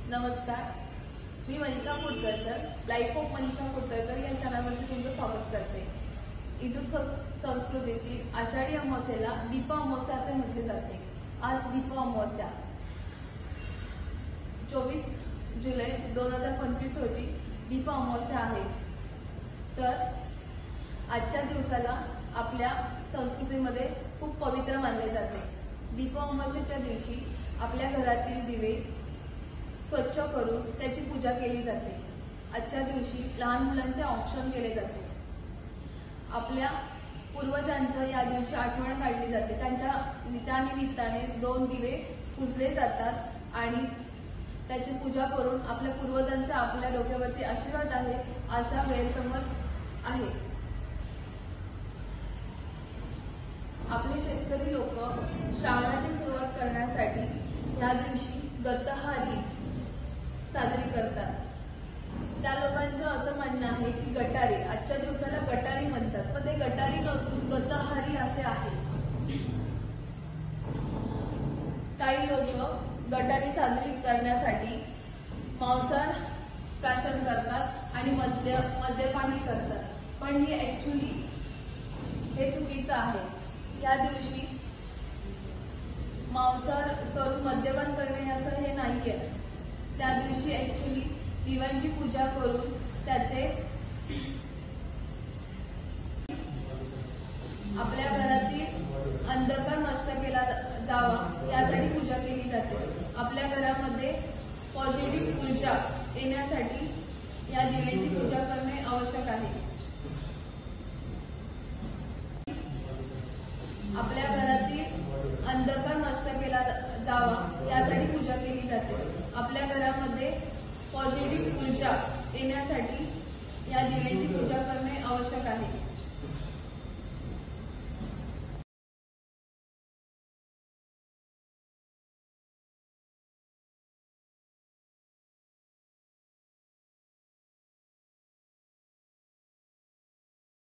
नमस्कार, मी Manisha फुटकरकर, life of Manisha फुटकरकर या चॅनलवरती तुमचं स्वागत करते। हिंदू संस्कृतीतील आषाढी अमावस्येला दीप अमावस्या असे म्हटले जाते। आज दीप अमावस्या 24 जुलै 2025 रोजी दीप अमावस्या आहे। तर आजच्या दिवसाला आपल्या संस्कृतीमध्ये खूप पवित्र मानले जाते। दीप अमावस्येच्या दिवशी आपल्या घरातील दिवे स्वच्छ करून त्याची पूजा केली जाते। आजच्या दिवशी लहान मुलांचे औक्षण केले जाते। आपल्या पूर्वजांचं या दिवशी आठवण काढली जाते। त्यांच्या निमित्ताने 2 दिवे पुजले जातात आणि त्याची पूजा करून आपल्या पूर्वजांचा आपल्या डोक्यावरती आशीर्वाद आहे असा गैरसमज आहे। आपले शेतकरी लोक श्रावणाची सुरुवात करण्यासाठी या दिवशी गतहारी साजरी करतात। त्या लोकांचं असं म्हणणं आहे की गटारी, आजच्या दिवसाला गटारी म्हणतात, पण ते गटारी नसून गतहारी असे आहे। काही लोक गटारी साजरी करण्यासाठी मांसाहार प्राशन करतात आणि मद्यपानी करतात, पण हे ऍक्च्युली हे चुकीचं आहे। या दिवशी मांसाहार करून मद्यपान करणे असं हे नाहीये। त्या दिवशी ऍक्च्युली दिव्यांची पूजा करून त्याचे आपल्या घरातील अंधकार नष्ट केला जावा यासाठी पूजा केली जाते। आपल्या घरामध्ये पॉझिटिव्ह ऊर्जा येण्यासाठी या दिव्यांची पूजा करणे आवश्यक आहे। आपल्या घरातील अंधकार नष्ट केला जावा यासाठी पूजा केली जाते। आपल्या घरामध्ये पॉझिटिव्ह ऊर्जा येण्यासाठी या दिव्यांची पूजा करणे आवश्यक आहे।